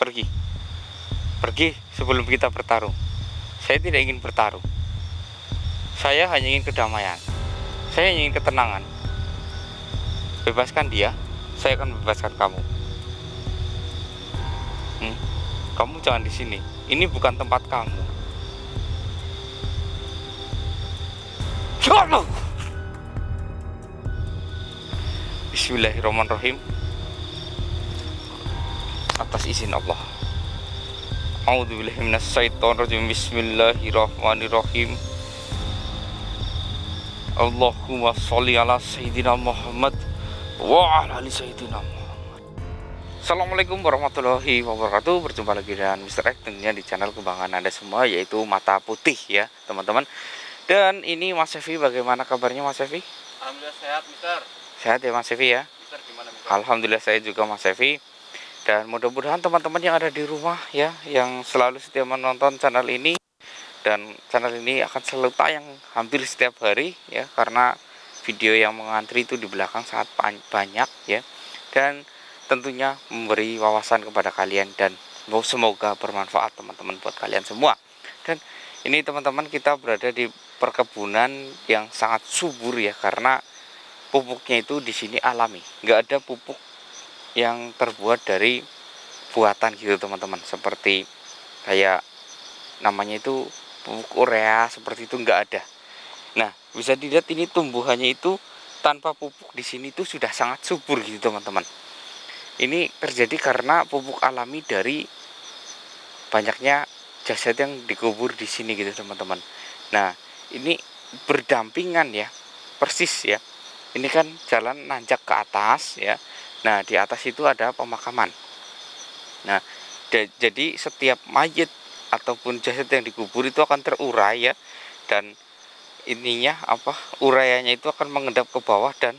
Pergi. Pergi sebelum kita bertarung. Saya tidak ingin bertarung. Saya hanya ingin kedamaian. Saya ingin ketenangan. Bebaskan dia, saya akan bebaskan kamu. Kamu jangan di sini. Ini bukan tempat kamu. Bismillahirrahmanirrahim. Atas izin Allah. A'udzubillahi minasyaitonirrajim. Bismillahirrahmanirrahim. Allahumma sholli ala sayyidina Muhammad wa ala ali sayyidina Muhammad. Assalamualaikum warahmatullahi wabarakatuh. Berjumpa lagi dengan Mr. X tentunya di channel kebanggaan Anda semua, yaitu Mata Putih ya teman-teman. Dan ini Mas Sevi, bagaimana kabarnya Mas Sevi? Alhamdulillah sehat, Mister. Sehat ya Mas Sevi ya? Mister gimana, Mister? Alhamdulillah saya juga Mas Sevi. Dan mudah-mudahan teman-teman yang ada di rumah ya, yang selalu setia menonton channel ini, dan channel ini akan selalu tayang hampir setiap hari ya, karena video yang mengantri itu di belakang sangat banyak ya, dan tentunya memberi wawasan kepada kalian, dan semoga bermanfaat teman-teman buat kalian semua. Dan ini teman-teman, kita berada di perkebunan yang sangat subur ya, karena pupuknya itu di sini alami, nggak ada pupuk yang terbuat dari buatan gitu teman-teman, seperti kayak namanya itu pupuk urea seperti itu, nggak ada. Nah, bisa dilihat ini tumbuhannya itu tanpa pupuk di sini itu sudah sangat subur gitu teman-teman. Ini terjadi karena pupuk alami dari banyaknya jasad yang dikubur di sini gitu teman-teman. Nah, ini berdampingan ya, persis ya. Ini kan jalan nanjak ke atas ya. Nah, di atas itu ada pemakaman. Nah, jadi setiap mayat ataupun jasad yang dikubur itu akan terurai ya, dan ininya uraiannya itu akan mengendap ke bawah dan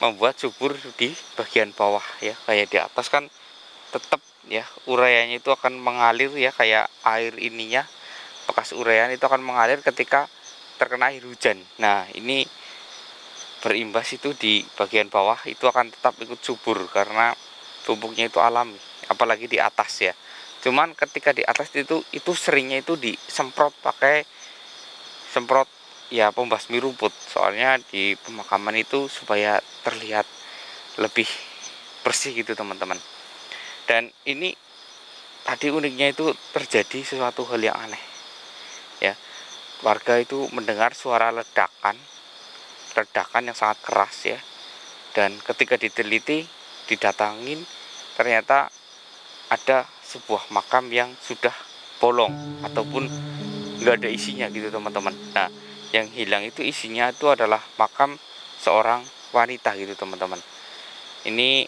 membuat subur di bagian bawah ya. Kayak di atas kan tetap ya uraiannya itu akan mengalir ya, kayak air ininya, bekas uraian itu akan mengalir ketika terkena air hujan. Nah, ini berimbas itu di bagian bawah itu akan tetap ikut subur karena pupuknya itu alami, apalagi di atas ya. Cuman ketika di atas itu seringnya itu disemprot pakai semprot ya, pembasmi rumput, soalnya di pemakaman itu supaya terlihat lebih bersih gitu teman-teman. Dan ini tadi uniknya itu terjadi sesuatu hal yang aneh ya. Warga itu mendengar suara ledakan yang sangat keras ya, dan ketika diteliti, didatangin, ternyata ada sebuah makam yang sudah bolong ataupun nggak ada isinya gitu teman-teman. Nah, yang hilang itu isinya itu adalah makam seorang wanita gitu teman-teman. Ini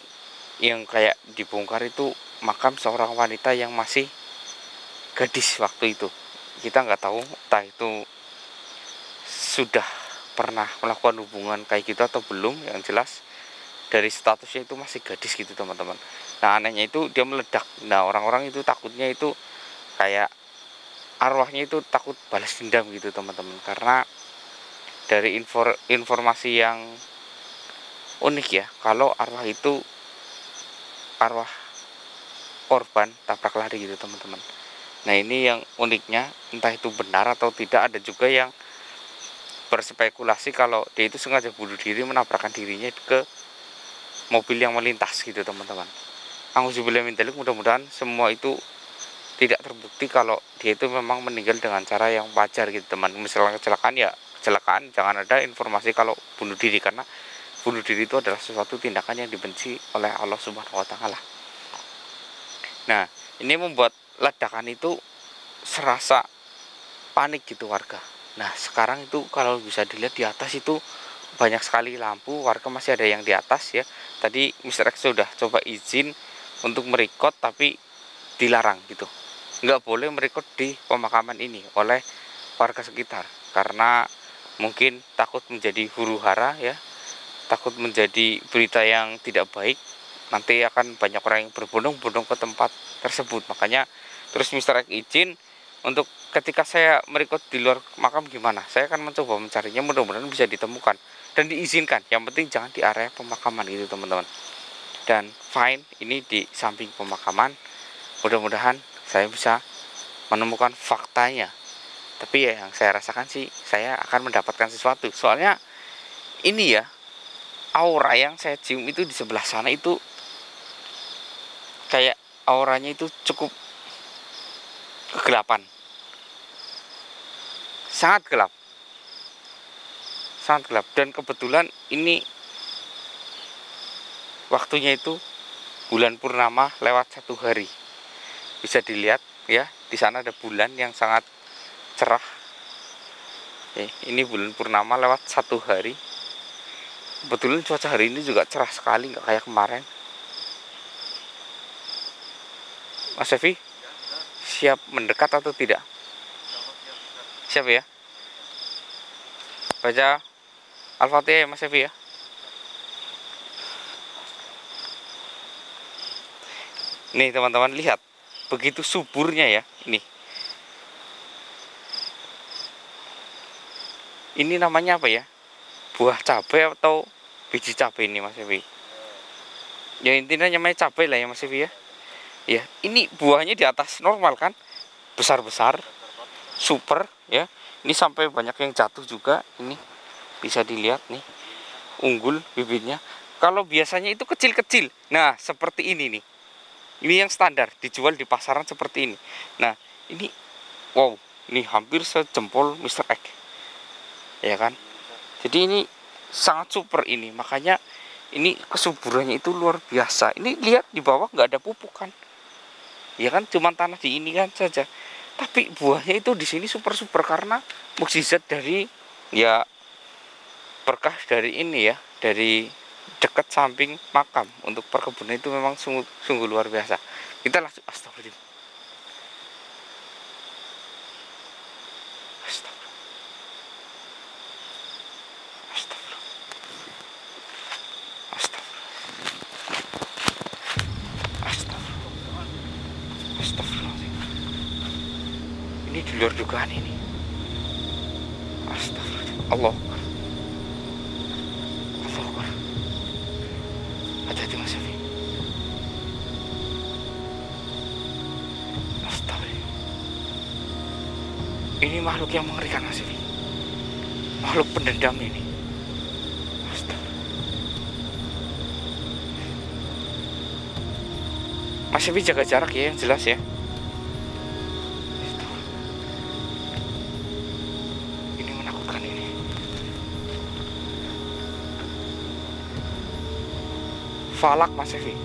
yang kayak dibongkar itu makam seorang wanita yang masih gadis waktu itu. Kita nggak tahu entah itu sudah pernah melakukan hubungan kayak gitu atau belum. Yang jelas dari statusnya itu masih gadis gitu teman-teman. Nah, anehnya itu dia meledak. Nah, orang-orang itu takutnya itu kayak arwahnya itu takut balas dendam gitu teman-teman, karena dari informasi yang unik ya, kalau arwah itu arwah korban tabrak lari gitu teman-teman. Nah, ini yang uniknya, entah itu benar atau tidak. Ada juga yang berspekulasi kalau dia itu sengaja bunuh diri, menabrakkan dirinya ke mobil yang melintas gitu teman-teman. Auzubillahi min dzalik, mudah-mudahan semua itu tidak terbukti kalau dia itu memang meninggal dengan cara yang wajar gitu teman. Misalnya kecelakaan ya kecelakaan, jangan ada informasi kalau bunuh diri, karena bunuh diri itu adalah sesuatu tindakan yang dibenci oleh Allah Subhanahu wa taala. Nah, ini membuat ledakan itu serasa panik gitu warga. Nah, sekarang itu kalau bisa dilihat di atas itu banyak sekali lampu, warga masih ada yang di atas ya. Tadi Mr. X sudah coba izin untuk merekod, tapi dilarang gitu. Nggak boleh merekod di pemakaman ini oleh warga sekitar, karena mungkin takut menjadi huru hara ya, takut menjadi berita yang tidak baik. Nanti akan banyak orang yang berbondong-bondong ke tempat tersebut. Makanya terus Mr. X izin untuk ketika saya merekod di luar makam gimana, saya akan mencoba mencarinya, mudah-mudahan bisa ditemukan dan diizinkan. Yang penting jangan di area pemakaman gitu teman-teman. dan fine ini di samping pemakaman. Mudah-mudahan saya bisa menemukan faktanya. Tapi ya yang saya rasakan sih saya akan mendapatkan sesuatu. Soalnya ini ya, aura yang saya cium itu di sebelah sana itu kayak auranya itu cukup kegelapan. Sangat gelap. Sangat gelap, dan kebetulan ini waktunya itu bulan purnama lewat 1 hari. Bisa dilihat ya, di sana ada bulan yang sangat cerah. Ini bulan purnama lewat 1 hari. Kebetulan cuaca hari ini juga cerah sekali, nggak kayak kemarin. Mas Evi, siap mendekat atau tidak? Siap ya? Baca Al-Fatihah ya Mas Evi ya. Nih teman-teman, lihat begitu suburnya ya. Ini namanya apa ya? Buah cabai atau biji cabai ini Mas Evi? Ya intinya namanya cabai lah ya Mas Evi ya. Ya, ini buahnya di atas normal kan? Besar-besar, super ya. Ini sampai banyak yang jatuh juga. Ini bisa dilihat nih, unggul bibitnya. Kalau biasanya itu kecil-kecil. Nah, seperti ini nih. Ini yang standar dijual di pasaran seperti ini. Nah, ini wow, ini hampir sejempol Mr. Egg. Ya kan? Jadi ini sangat super ini. Makanya ini kesuburannya itu luar biasa. Ini lihat di bawah nggak ada pupuk kan? Ya kan, cuma tanah di ini kan saja. Tapi buahnya itu di sini super karena mukjizat dari ya, berkah dari ini ya, dari dekat samping makam. Untuk perkebunan itu memang sungguh luar biasa. Kita langsung astagfirullah. Ini di luar dugaan ini. Astagfirullah. Allah. Hati-hati Mas Evi. Astagfirullah. Ini makhluk yang mengerikan Mas Evi. Makhluk pendendam ini. Astagfirullah. Mas Evi jaga jarak ya, yang jelas ya. Ini menakutkan ini. Falak Mas Evi.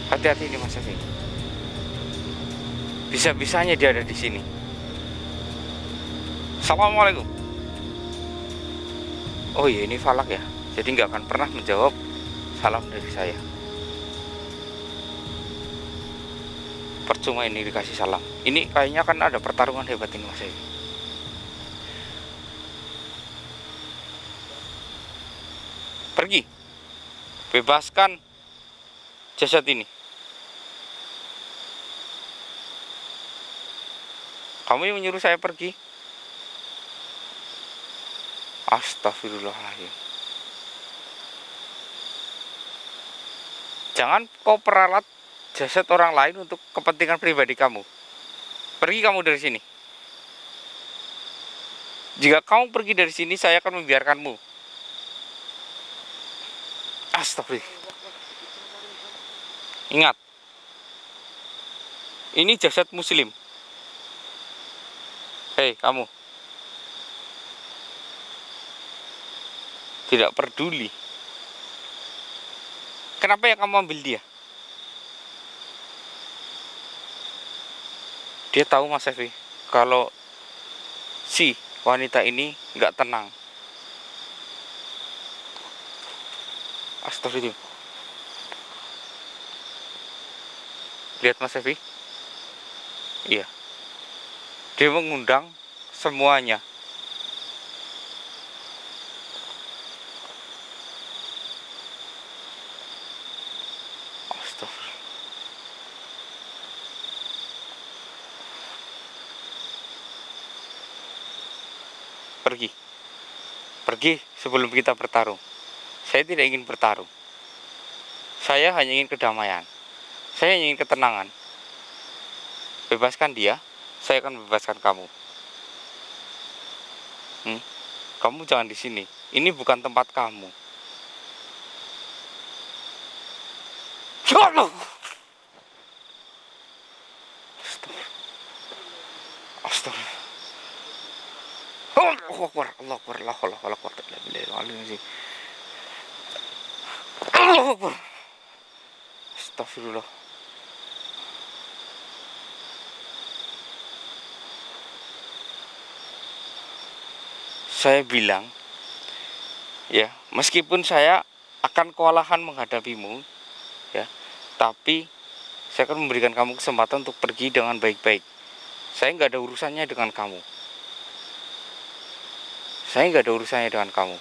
Hati-hati ini Mas Evi. Bisa-bisanya dia ada di sini. Assalamualaikum. Oh iya, ini falak ya. Jadi nggak akan pernah menjawab salam dari saya. Percuma ini dikasih salam. Ini kayaknya kan ada pertarungan hebat ini Mas Evi. Pergi. Bebaskan jasad ini. Kamu yang menyuruh saya pergi. Astagfirullahaladzim. Jangan kau peralat jasad orang lain untuk kepentingan pribadi kamu. Pergi kamu dari sini. Jika kamu pergi dari sini, saya akan membiarkanmu. Astagfirullah. Ingat, ini jasad muslim. Hei kamu, tidak peduli. Kenapa yang kamu ambil dia? Dia tahu Mas Evi, kalau si wanita ini nggak tenang. Astagfirullah. Lihat Mas Evi. Iya. Dia mengundang semuanya. Astagfirullah. Pergi. Pergi sebelum kita bertarung. Saya tidak ingin bertarung. Saya hanya ingin kedamaian. Saya ingin ketenangan. Bebaskan dia, saya akan bebaskan kamu. Kamu jangan di sini. Ini bukan tempat kamu. Astagfirullah. Allahu Akbar, Allahu Akbar, la haula wala quwwata illa billah. Allahu Akbar. Astagfirullah. Saya bilang, ya, meskipun saya akan kewalahan menghadapimu, ya, tapi saya akan memberikan kamu kesempatan untuk pergi dengan baik-baik. Saya nggak ada urusannya dengan kamu. Saya nggak ada urusannya dengan kamu.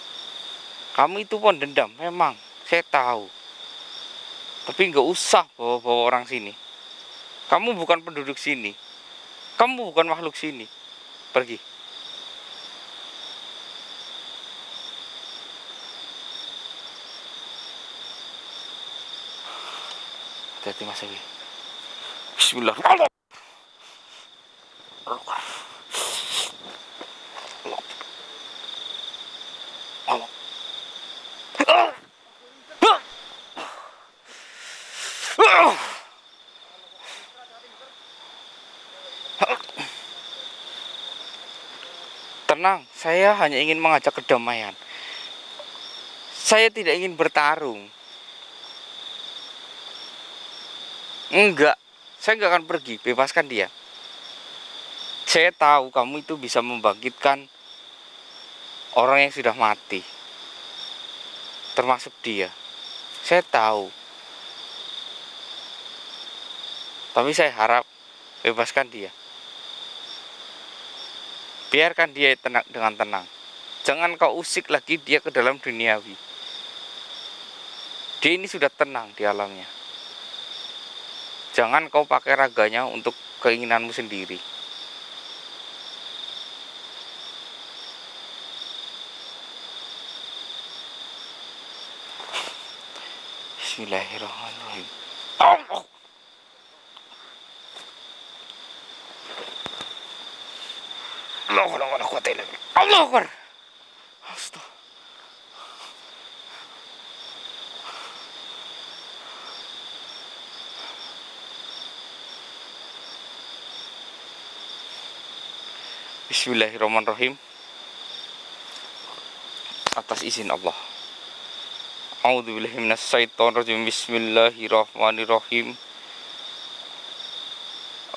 Kamu itu pendendam, memang, saya tahu. Tapi nggak usah bawa-bawa orang sini. Kamu bukan penduduk sini. Kamu bukan makhluk sini. Pergi. Hati-hati Mas Ewi. Bismillahirrahmanirrahim. Tenang, saya hanya ingin mengajak kedamaian. Saya tidak ingin bertarung. Enggak, saya enggak akan pergi, bebaskan dia. Saya tahu kamu itu bisa membangkitkan orang yang sudah mati, termasuk dia. Saya tahu. Tapi saya harap bebaskan dia. Biarkan dia dengan tenang. Jangan kau usik lagi dia ke dalam duniawi. Dia ini sudah tenang di alamnya. Jangan kau pakai raganya untuk keinginanmu sendiri. Bismillahirrahmanirrahim. Allah. Allah Akbar. Astaga. Bismillahirrahmanirrahim. Atas izin Allah. A'udzubillahi minasyaitonirrajim. Bismillahirrahmanirrahim.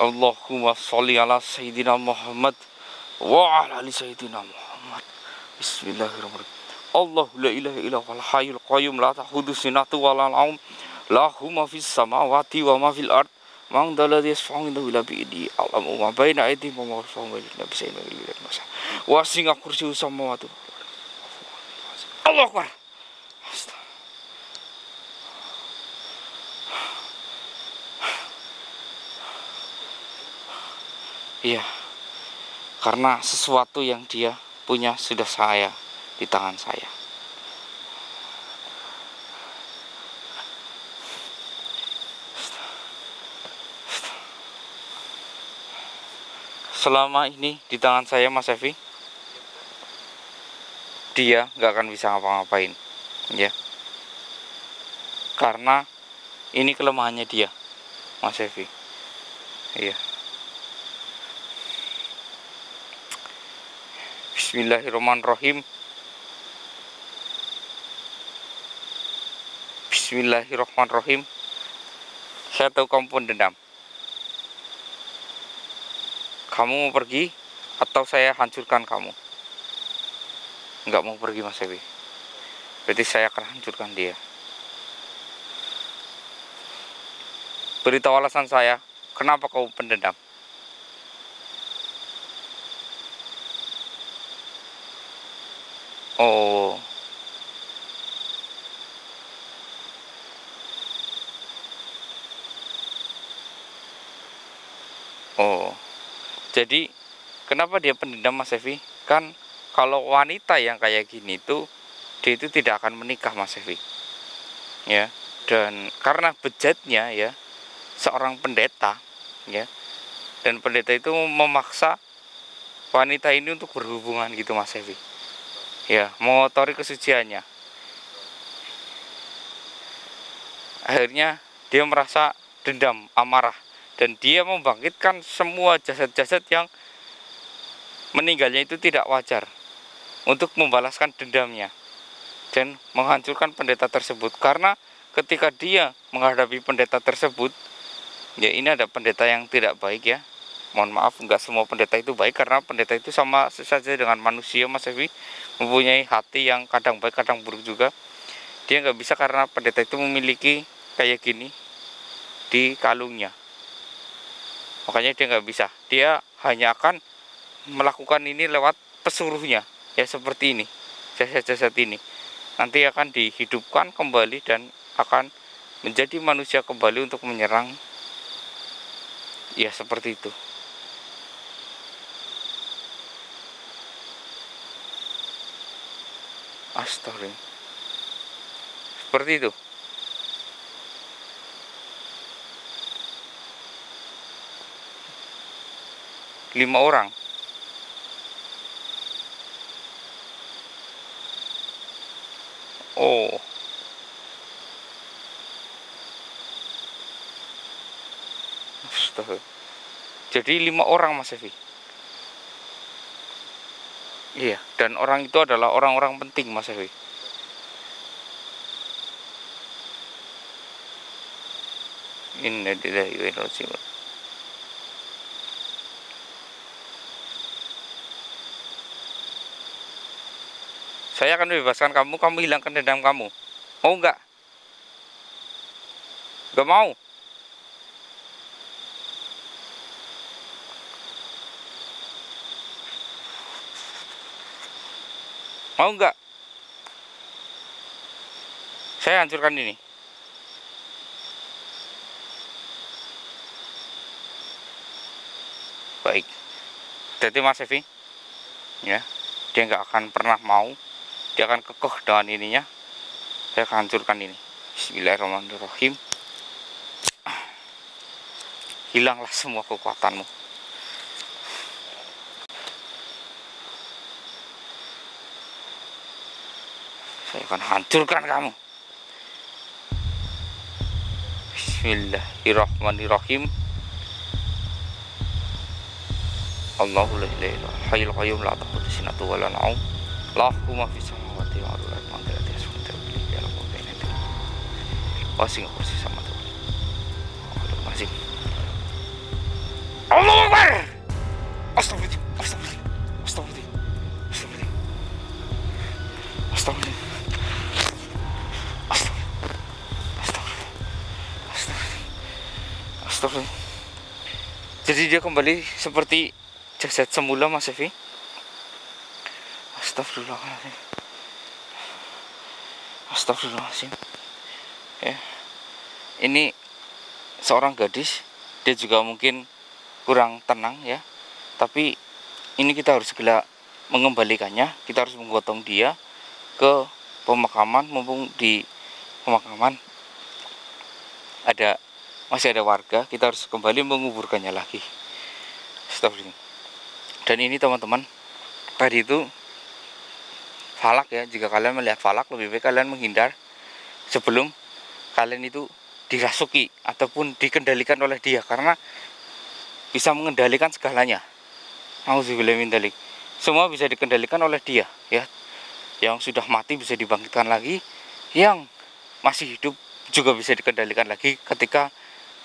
Allahumma sholli ala sayyidina Muhammad wa ala ali sayyidina Muhammad. Bismillahirrahmanirrahim. Allahu la ilaha illa huwal hayyul qayyum la ta'khudhuhu sinatun wa la nawm lahu ma fis samawati wa ma fil ard man dzalladzi yashfa'u indahu illa bi idnihi alamu ma baina aydihim wa ma khalfahum la bisayyin wa singa kursiyus samawati. Allahu Akbar. Iya, karena sesuatu yang dia punya sudah saya di tangan saya. Selama ini di tangan saya Mas Evi, dia nggak akan bisa ngapa-ngapain, ya. Karena ini kelemahannya dia, Mas Evi. Iya. Bismillahirrahmanirrahim. Bismillahirrahmanirrahim. Saya tahu kamu pendendam. Kamu mau pergi atau saya hancurkan kamu? Enggak mau pergi Mas Ewi. Berarti saya akan hancurkan dia. Beritahu alasan saya, kenapa kau pendendam? Oh. Oh. Jadi kenapa dia pendendam Mas Evi? Kan kalau wanita yang kayak gini tuh dia itu tidak akan menikah, Mas Evi. Ya, dan karena bejatnya ya seorang pendeta ya, dan pendeta itu memaksa wanita ini untuk berhubungan gitu, Mas Evi. Ya, mengotori kesuciannya. Akhirnya dia merasa dendam, amarah, dan dia membangkitkan semua jasad-jasad yang meninggalnya itu tidak wajar untuk membalaskan dendamnya dan menghancurkan pendeta tersebut. Karena ketika dia menghadapi pendeta tersebut, ya ini ada pendeta yang tidak baik ya. Mohon maaf, nggak semua pendeta itu baik, karena pendeta itu sama saja dengan manusia, Mas Evi, mempunyai hati yang kadang baik kadang buruk juga. Dia nggak bisa, karena pendeta itu memiliki kayak gini di kalungnya, makanya dia nggak bisa. Dia hanya akan melakukan ini lewat pesuruhnya ya, seperti ini. Jasad-jasad ini nanti akan dihidupkan kembali dan akan menjadi manusia kembali untuk menyerang, ya seperti itu. Astaga, seperti itu. Lima orang. Oh, astaga. Jadi 5 orang, Mas Evi. Iya, dan orang itu adalah orang-orang penting, Mas Evi. Innalillahi wa inna ilaihi raji'un. Saya akan bebaskan kamu, kamu hilangkan dendam kamu. Mau nggak? Nggak mau? Mau nggak? Saya hancurkan ini. Baik. Jadi Mas Evi, ya, dia nggak akan pernah mau. Dia akan kekeh dengan ininya. Saya akan hancurkan ini. Bismillahirrahmanirrahim. Hilanglah semua kekuatanmu. Saya akan hancurkan kamu. Bismillahirrahmanirrahim. Allahu la ilaha illa hayyul qayyum la ta'khudhuhu sinatun wa la nawm. Lahu ma fis samawati wa ma fil ardi wasing kursi sama tuh. Masih. Allahu Akbar. Astagfirullah. Astagfirullah. Astagfirullah. Astagfirullah. Astagfirullah. Astagfirullah. Astagfirullah. Jadi dia kembali seperti jasad semula, Mas Evi. Astagfirullahaladzim. Astagfirullahaladzim. Ya. Ini seorang gadis, dia juga mungkin kurang tenang ya. Tapi ini kita harus segera mengembalikannya. Kita harus menggotong dia ke pemakaman, mumpung di pemakaman masih ada warga. Kita harus kembali menguburkannya lagi. Astagfirullah. Dan ini teman-teman, tadi itu falak ya. Jika kalian melihat falak, lebih baik kalian menghindar sebelum kalian itu dirasuki ataupun dikendalikan oleh dia, karena bisa mengendalikan segalanya. Auzubillahi min dzalik. Semua bisa dikendalikan oleh dia ya. Yang sudah mati bisa dibangkitkan lagi, yang masih hidup juga bisa dikendalikan lagi ketika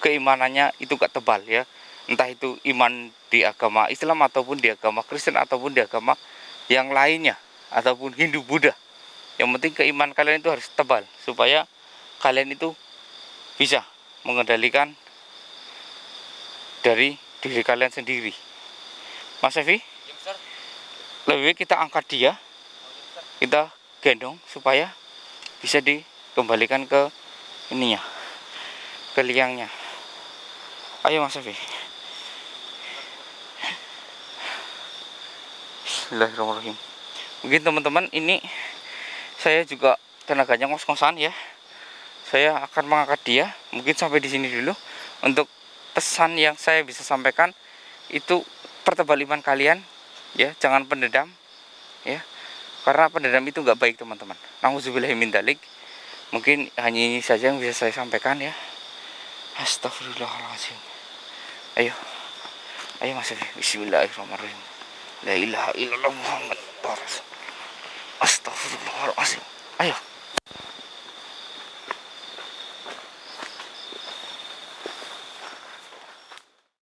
keimanannya itu gak tebal ya. Entah itu iman di agama Islam ataupun di agama Kristen ataupun di agama yang lainnya ataupun Hindu, Buddha. Yang penting keimanan kalian itu harus tebal supaya kalian itu bisa mengendalikan dari diri kalian sendiri. Mas Evi, Ya, lebih baik kita angkat dia, kita gendong supaya bisa dikembalikan ke ininya, ke liangnya. Ayo Mas Evi. Bismillahirrahmanirrahim. Mungkin teman-teman ini saya juga tenaganya ngos-ngosan ya. Saya akan mengangkat dia. Mungkin sampai di sini dulu. Untuk pesan yang saya bisa sampaikan itu, pertebal iman kalian ya, jangan pendendam ya. Karena pendendam itu nggak baik teman-teman. Nauzubillahi min dzalik. Mungkin hanya ini saja yang bisa saya sampaikan ya. Astagfirullahaladzim. Ayo Mas Evi. Bismillahirrahmanirrahim. La ilaha illallah Muhammad Rasul. Astagfirullahaladzim.